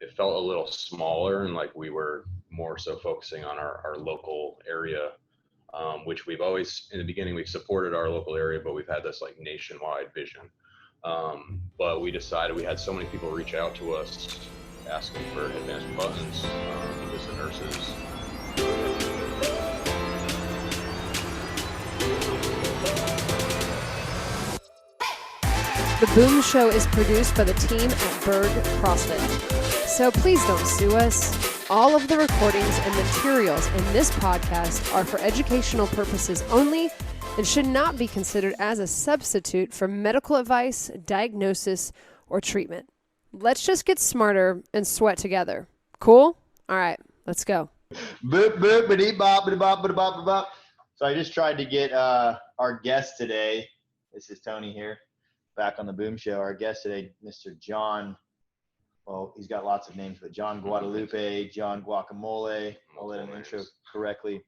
it felt a little smaller, and like we were more so focusing on our local area, which we've always, in the beginning, we've supported our local area, but we've had this like nationwide vision. But we decided, we had so many people reach out to us asking for headbands and buttons, because the nurses. The Boom Show is produced by the team at Burg CrossFit. So please don't sue us. All of the recordings and materials in this podcast are for educational purposes only and should not be considered as a substitute for medical advice, diagnosis, or treatment. Let's just get smarter and sweat together. Cool? All right, let's go. So I just tried to get our guest today. This is Tony here, back on the Boom Show. Our guest today, Mr. John. Well, he's got lots of names, but John Guadalupe, John Guacamole. I'll let him intro correctly.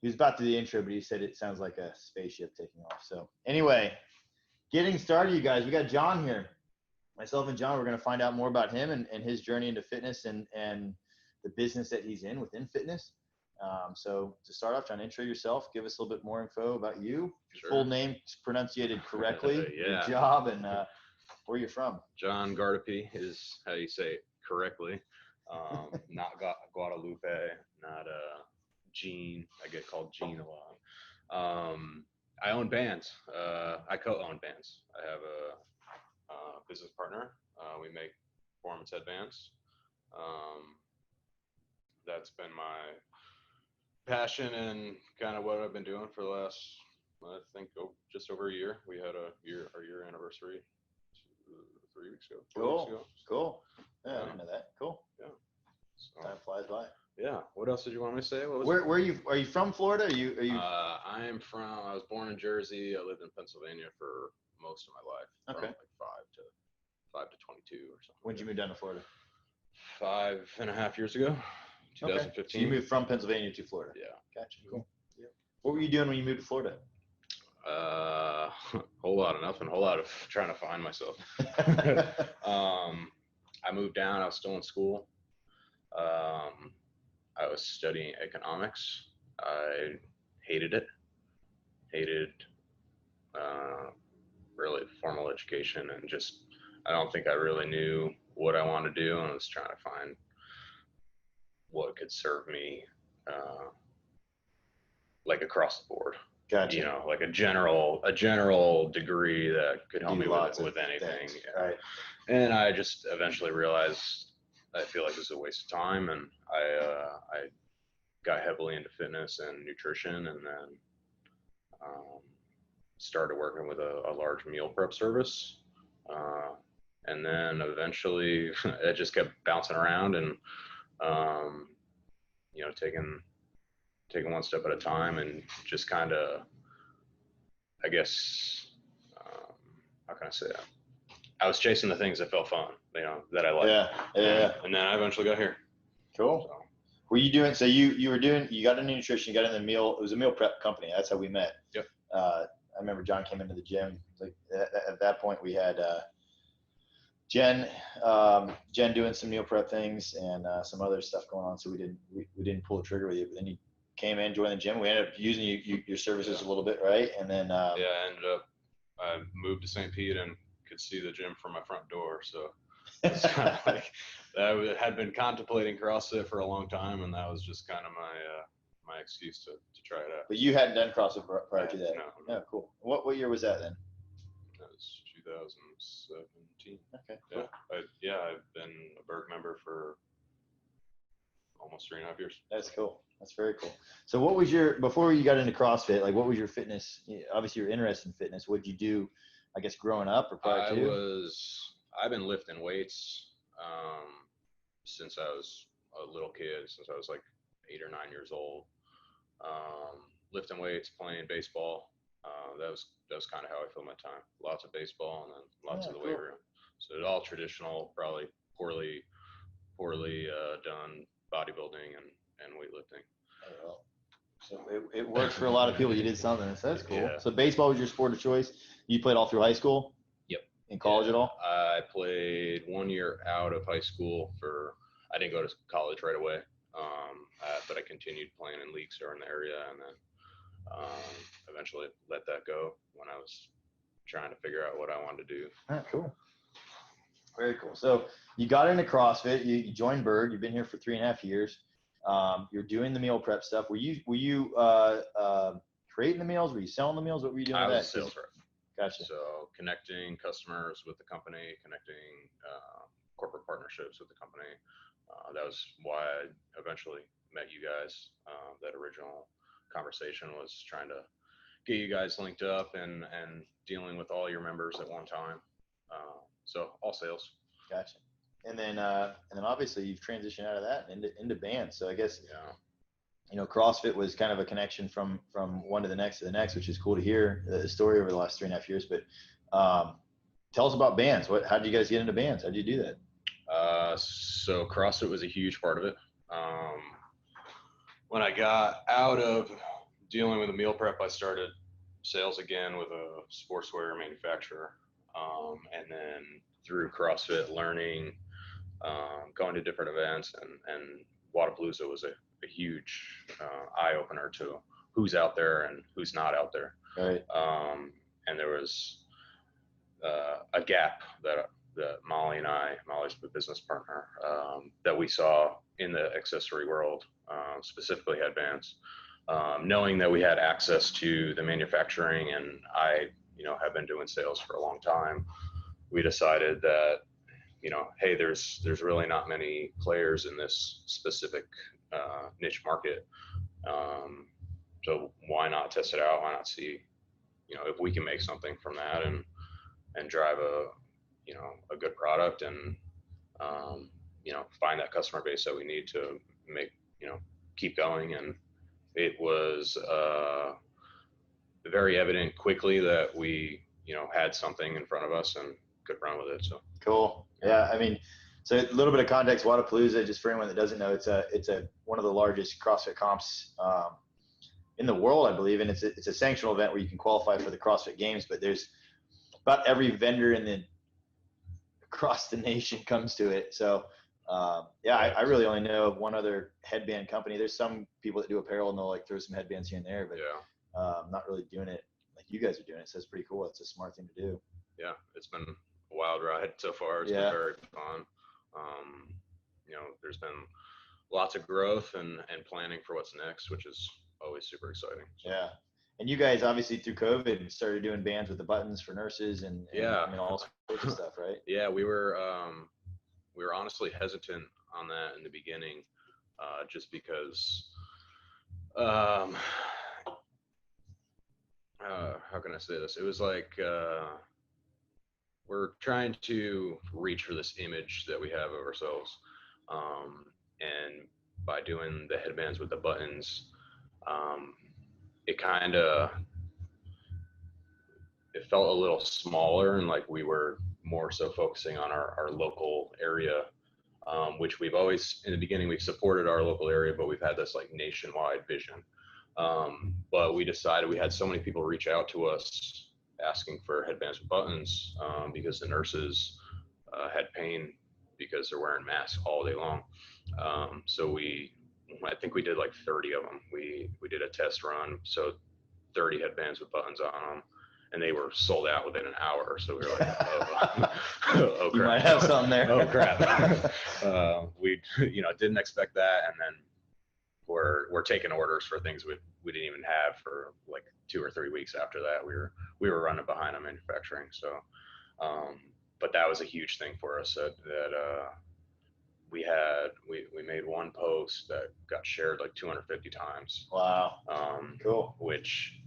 He was about to do the intro, but he said it sounds like a spaceship taking off. So anyway, getting started, you guys. We got John here. Myself and John, we're going to find out more about him and his journey into fitness and the business that he's in within fitness. So to start off, John, intro yourself. Give us a little bit more info about you. Sure. Full name pronunciated correctly. Yeah. Your job and where you're from. John Gardepe is how you say it correctly. Not Guadalupe, not Gene. I get called Gene a lot. I own Bandz. I co-own Bandz. I have a business partner. We make performance headbands. That's been my passion and kind of what I've been doing for the last, I think, just over a year. We had our year anniversary 3 weeks ago. Cool. Yeah, I didn't know that. Cool. Yeah. So, time flies by. Yeah. What else did you want me to say? Where are you from? Florida? Are you? I was born in Jersey. I lived in Pennsylvania for most of my life. Okay. From like 5 to 22 or something. When did you move down to Florida? 5.5 years ago. 2015. Okay. So you moved from Pennsylvania to Florida. Yeah. Gotcha. Cool. Yeah. What were you doing when you moved to Florida? Whole lot of nothing. Whole lot of trying to find myself. I moved down. I was still in school. I was studying economics. I hated it. Really formal education, and just I don't think I really knew what I wanted to do, and I was trying to find what could serve me, like across the board. Gotcha. You know, like a general degree that could help me with anything. Yeah. Right. And I just eventually realized I feel like it's a waste of time, and I got heavily into fitness and nutrition, and then started working with a large meal prep service. And then eventually it just kept bouncing around, and you know, taking one step at a time, and just kind of, I guess, how can I say that? I was chasing the things that felt fun, you know, that I liked. Yeah. And then I eventually got here. Cool. So. Were you doing, so you got into nutrition, you got in the meal, it was a meal prep company. That's how we met. Yep. I remember John came into the gym. Like at that point we had Jen doing some meal prep things and some other stuff going on. So we didn't pull the trigger with you, but then you came in, joined the gym. We ended up using your services a little bit, right? And then I ended up, I moved to St. Pete and could see the gym from my front door. So it's kind of like, I had been contemplating CrossFit for a long time, and that was just kind of my excuse to try it out. But you hadn't done CrossFit prior to that? No. Oh, cool. What year was that then? That was 2017. Okay, cool. I've been a Burg member for almost 3.5 years. That's cool. That's very cool. So what was before you got into CrossFit, like what was your fitness? Obviously you're interested in fitness. What did you do, I guess, growing up or prior to? I've been lifting weights since I was a little kid, since I was like 8 or 9 years old. Lifting weights, playing baseball. That was kind of how I filled my time. Lots of baseball and then lots of the weight room. So it's all traditional, probably poorly done bodybuilding and weightlifting. Oh, well. So it works for a lot of people. You did something. So that's cool. Yeah. So baseball was your sport of choice. You played all through high school? Yep. in college at all? I played 1 year out of high school I didn't go to college right away. But I continued playing in leagues here in the area, and then eventually let that go when I was trying to figure out what I wanted to do. Cool. Very cool. So you got into CrossFit, you joined Burg, you've been here for 3.5 years. You're doing the meal prep stuff. Were you creating the meals? Were you selling the meals? What were you doing? I with was that? a sales rep. Gotcha. So connecting customers with the company, connecting corporate partnerships with the company. That was why I eventually met you guys. That original conversation was trying to get you guys linked up and dealing with all your members at one time. So all sales. Gotcha. And then obviously you've transitioned out of that into Bandz. So I guess, CrossFit was kind of a connection from one to the next, which is cool to hear the story over the last 3.5 years. But tell us about Bandz. How did you guys get into Bandz? How did you do that? So CrossFit was a huge part of it. When I got out of dealing with the meal prep, I started sales again with a sportswear manufacturer. And then through CrossFit, learning, going to different events, and Wodapalooza was a huge eye opener to who's out there and who's not out there. Right. And there was a gap that Molly's my business partner, that we saw in the accessory world, specifically headbands. Knowing that we had access to the manufacturing, and I, have been doing sales for a long time, we decided that, hey, there's really not many players in this specific niche market. So why not test it out? Why not see, if we can make something from that and drive a good product and, find that customer base that we need to make, keep going. And it was very evident quickly that we, had something in front of us and could run with it. So cool. Yeah. I mean, so a little bit of context, Wodapalooza, just for anyone that doesn't know, it's one of the largest CrossFit comps in the world, I believe. And it's a sanctional event where you can qualify for the CrossFit Games, but there's about every vendor across the nation comes to it. So I really only know of one other headband company. There's some people that do apparel and they'll like throw some headbands here and there, but not really doing it like you guys are doing it. So it's pretty cool. It's a smart thing to do. Yeah, it's been a wild ride so far. It's been very fun. There's been lots of growth and planning for what's next, which is always super exciting. So. Yeah. And you guys obviously through COVID started doing bands with the buttons for nurses and all sorts of stuff, right? Yeah, we were honestly hesitant on that in the beginning, just because how can I say this? It was like we're trying to reach for this image that we have of ourselves, and by doing the headbands with the buttons, it felt a little smaller, and like we were more so focusing on our local area, which we've always, in the beginning, we've supported our local area, but we've had this like nationwide vision. But we decided, we had so many people reach out to us asking for headbands with buttons, because the nurses had pain because they're wearing masks all day long. So I think we did like 30 of them. We did a test run, so 30 headbands with buttons on them, and they were sold out within an hour. So we were like, oh crap. You might have something there. Oh crap. We didn't expect that, and then we're taking orders for things we didn't even have for like 2 or 3 weeks after that. We were running behind on manufacturing. So but that was a huge thing for us that we made one post that got shared like 250 times. Wow. Cool.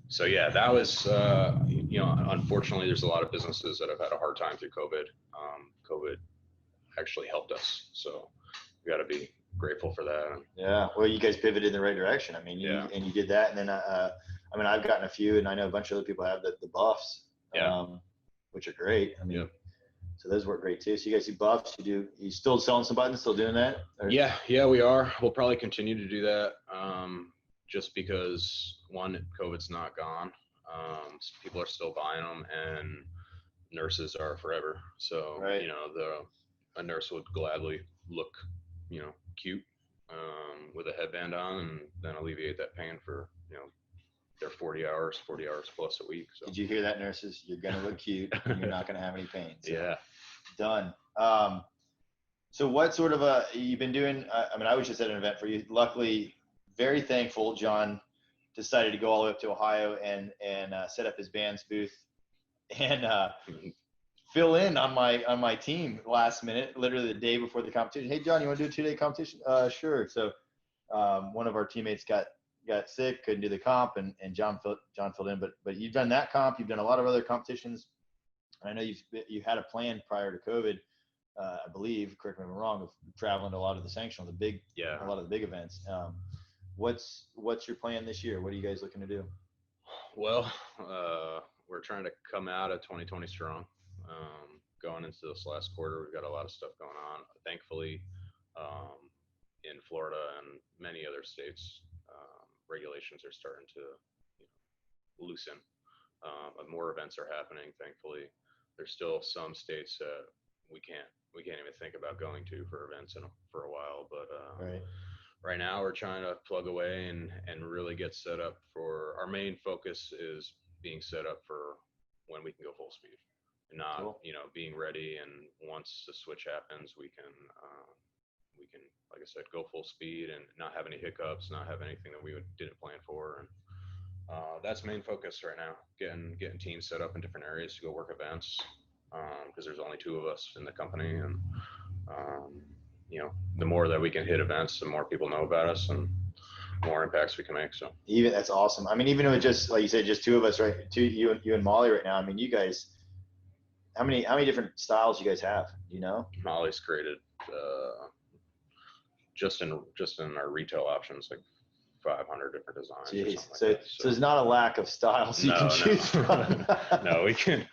So yeah, that was, unfortunately there's a lot of businesses that have had a hard time through COVID. COVID actually helped us. So we got to be grateful for that. Yeah. Well, you guys pivoted in the right direction. I mean, and you did that. And then, I've gotten a few, and I know a bunch of other people have the buffs, which are great. I mean, so those work great too. So you guys do buffs, you still selling some buttons, still doing that? Or? Yeah, we are. We'll probably continue to do that. Just because, one, COVID's not gone. People are still buying them, and nurses are forever. So, Right. a nurse would gladly look, cute with a headband on, and then alleviate that pain for, their 40 hours plus a week. So Did you hear that, nurses? You're going to look cute. And you're not going to have any pain. So. yeah. Done. So what sort of you've been doing? I was just at an event for you. Luckily, very thankful, John decided to go all the way up to Ohio and set up his Bandz booth and fill in on my team last minute, literally the day before the competition. Hey, John, you want to do a 2-day competition? Sure. So one of our teammates got sick, couldn't do the comp, and John filled in. But you've done that comp. You've done a lot of other competitions. And I know you had a plan prior to COVID, I believe, correct me if I'm wrong, of traveling to a lot of the sanctional, a lot of the big events. What's your plan this year? What are you guys looking to do? Well, we're trying to come out of 2020 strong. Going into this last quarter, we've got a lot of stuff going on. Thankfully, in Florida and many other states, regulations are starting to loosen. More events are happening, thankfully. There's still some states that we can't even think about going to for events for a while, but right now we're trying to plug away and really get set up for, our main focus is being set up for when we can go full speed, and not Cool. Being ready, and once the switch happens, we can like I said, go full speed and not have any hiccups, not have anything that we didn't plan for. And that's main focus right now, getting teams set up in different areas to go work events, because there's only 2 of us in the company, and the more that we can hit events, the more people know about us and more impacts we can make. So That's awesome. Even though it's just, like you said, just 2 of us, right? You and Molly right now. You guys, how many different styles you guys have? Do you know? Molly's created just in our retail options, like 500 different designs. Jeez. Or So like that. So there's not a lack of styles you can choose from. No, we can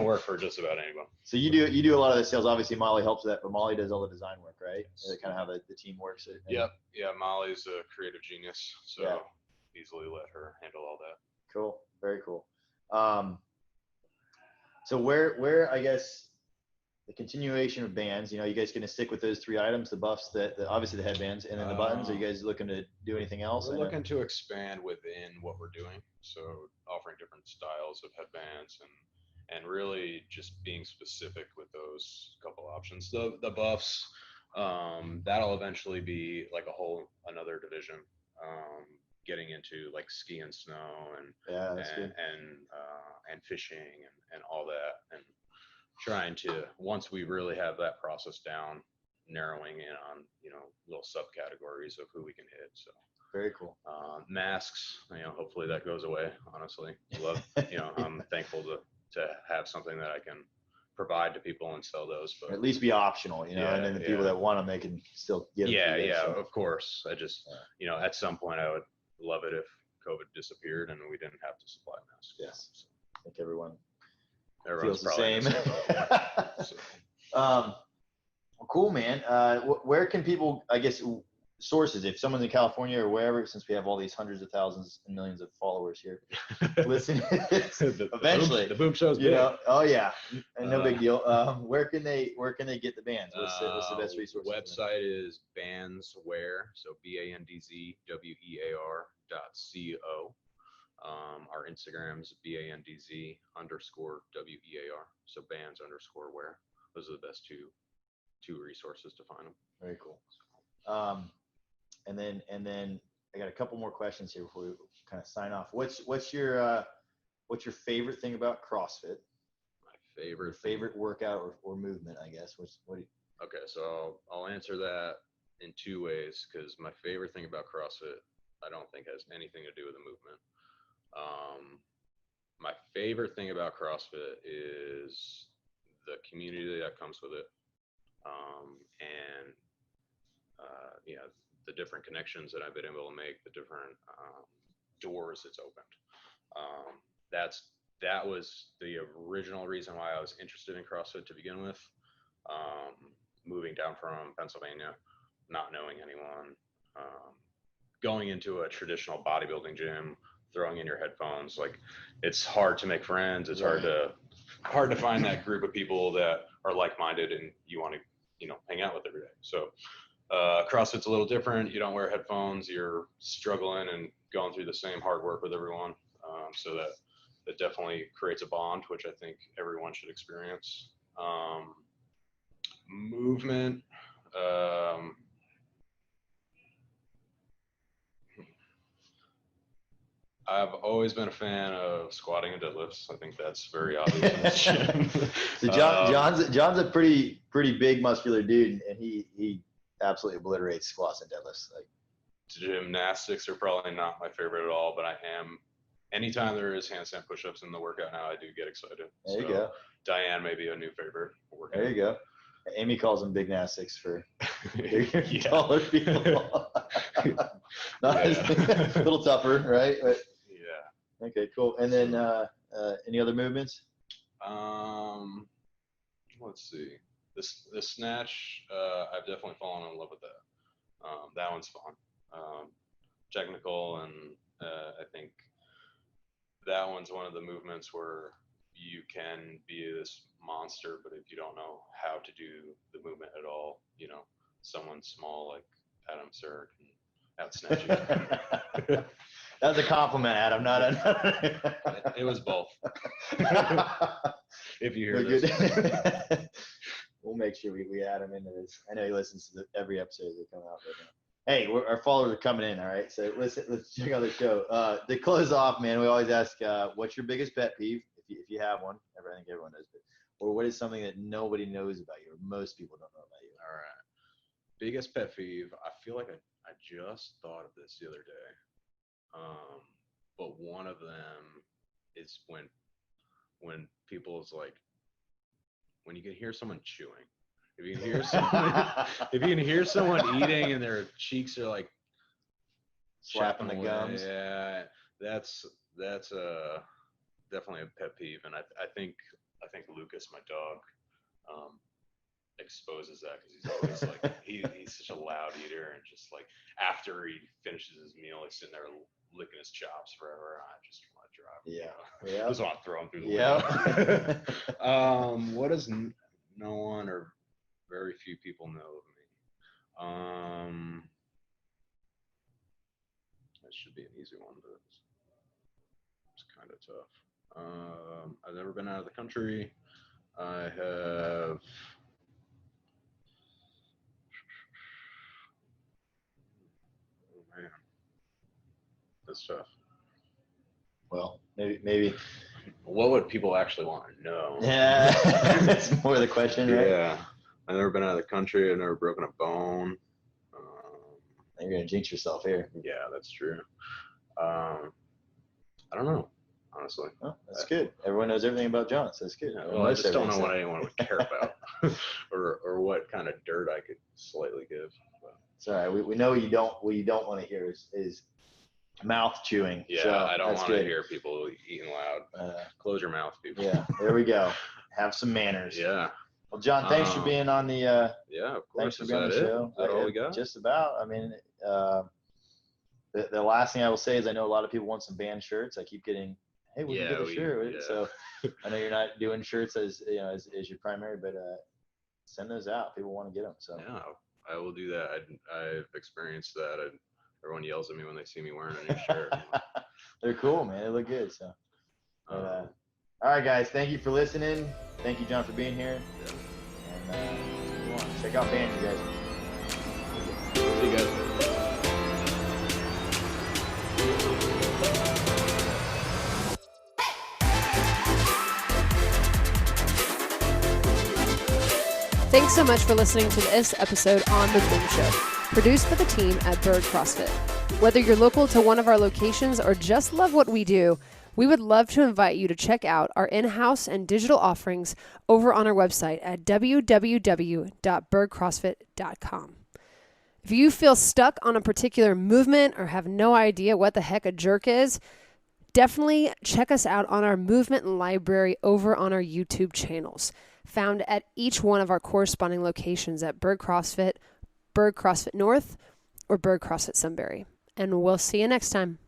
work for just about anyone. So you do a lot of the sales. Obviously, Molly helps with that, but Molly does all the design work, right? That's kind of how the team works. Yep. Yeah. Molly's a creative genius, so easily let her handle all that. Cool. Very cool. So where I guess the continuation of Bandz, you guys going to stick with those 3 items, the buffs, obviously the headbands, and then the buttons? Are you guys looking to do anything else? We're looking to expand within what we're doing. So offering different styles of headbands and really just being specific with those couple options. The buffs, that'll eventually be like another division, getting into like ski and snow and fishing and all that, and trying to, once we really have that process down, narrowing in on little subcategories of who we can hit. So very cool. Masks, hopefully that goes away. Honestly, I'm thankful to have something that I can provide to people and sell those, but at least be optional, and then the people that want them, they can still get them. Of course. I just at some point I would love it if COVID disappeared and we didn't have to supply masks. Yes. So I think everyone feels the same. Cool, man. Where can people, I guess, sources, if someone's in California or wherever, since we have all these hundreds of thousands and millions of followers here, listen, eventually the boom show's big. Oh yeah, and no big deal. Where can they get the Bandz? What's the best resource? Website is Bandzwear, so BANDZWEAR.co. Our Instagram's BANDZ_WEAR, so Bandz_wear. Those are the best two resources to find them. Very cool. And then I got a couple more questions here before we kind of sign off. What's your favorite thing about CrossFit? My favorite workout or movement, I guess. Okay, so I'll answer that in 2 ways, because my favorite thing about CrossFit I don't think has anything to do with the movement. My favorite thing about CrossFit is the community that comes with it, and the different connections that I've been able to make, the different doors it's opened. That was the original reason why I was interested in CrossFit to begin with. Moving down from Pennsylvania, not knowing anyone, going into a traditional bodybuilding gym, throwing in your headphones, like it's hard to make friends. It's hard to hard to find that group of people that are like-minded and you want to, hang out with every day. So CrossFit's a little different. You don't wear headphones. You're struggling and going through the same hard work with everyone. So that definitely creates a bond, which I think everyone should experience. Movement. I've always been a fan of squatting and deadlifts. I think that's very obvious in this gym. So John's a pretty big muscular dude, and he absolutely obliterates squats and deadlifts. Like, gymnastics are probably not my favorite at all, but I am. Anytime there is handstand push-ups in the workout now, I do get excited. There you go. Diane may be a new favorite workout. There you go. Amy calls them big nastics for taller people. A little tougher, right? But, yeah. Okay, cool. And then any other movements? Let's see. The snatch, I've definitely fallen in love with that. That one's fun. Technical, and I think that one's one of the movements where you can be this monster, but if you don't know how to do the movement at all, someone small like Adam Sir can out-snatch you. That's a compliment, Adam. It was both. If you hear this. We'll make sure we add him into this. I know he listens to every episode that come out right now. Hey, our followers are coming in, all right? So let's check out the show. To close off, man, we always ask, what's your biggest pet peeve, if you have one? I think everyone knows, or what is something that nobody knows about you, or most people don't know about you? All right. Biggest pet peeve, I feel like I just thought of this the other day. But one of them is when people's like, when you can hear someone chewing. If you can hear someone eating and their cheeks are like slapping the gums, yeah, that's definitely a pet peeve. And I think Lucas, my dog, exposes that, because he's always like he's such a loud eater, and just like after he finishes his meal, he's sitting there licking his chops forever. I just want to drive. Yeah. Just want to throw him through the window. What does no one or very few people know of me? That should be an easy one, but it's kind of tough. I've never been out of the country. I have. Oh man, that's tough. Well, maybe. What would people actually want to know? Yeah, that's more the question, right? Yeah, I've never been out of the country. I've never broken a bone. You're gonna jinx yourself here. Yeah, that's true. I don't know, honestly. Well, that's good. Everyone knows everything about John, so it's good. Yeah, well, I just don't know what anyone would care about, or what kind of dirt I could slightly give. But. It's all right. We know you don't. What you don't want to hear is mouth chewing. Yeah, so I don't want to hear people eating loud. Close your mouth, people. Yeah, there we go. Have some manners. Yeah. Well, John, thanks for being on the. Yeah, of course. Thanks for being on the show. Is that all we got? Just about. I mean, the last thing I will say is I know a lot of people want some band shirts. I keep getting, hey, we can get a shirt. Yeah. So I know you're not doing shirts as your primary, but send those out. People want to get them. So yeah, I will do that. I've experienced that. Everyone yells at me when they see me wearing a new shirt. They're cool, man. They look good. So, all right, guys. Thank you for listening. Thank you, John, for being here. Yeah. And check out Bandz, you guys. See you guys. Thanks so much for listening to this episode on The Boom Show, produced by the team at Burg CrossFit. Whether you're local to one of our locations or just love what we do, we would love to invite you to check out our in-house and digital offerings over on our website at www.burgcrossfit.com. If you feel stuck on a particular movement or have no idea what the heck a jerk is, definitely check us out on our movement library over on our YouTube channels, found at each one of our corresponding locations at Burg CrossFit, Burg CrossFit North, or Burg CrossFit Sunbury. And we'll see you next time.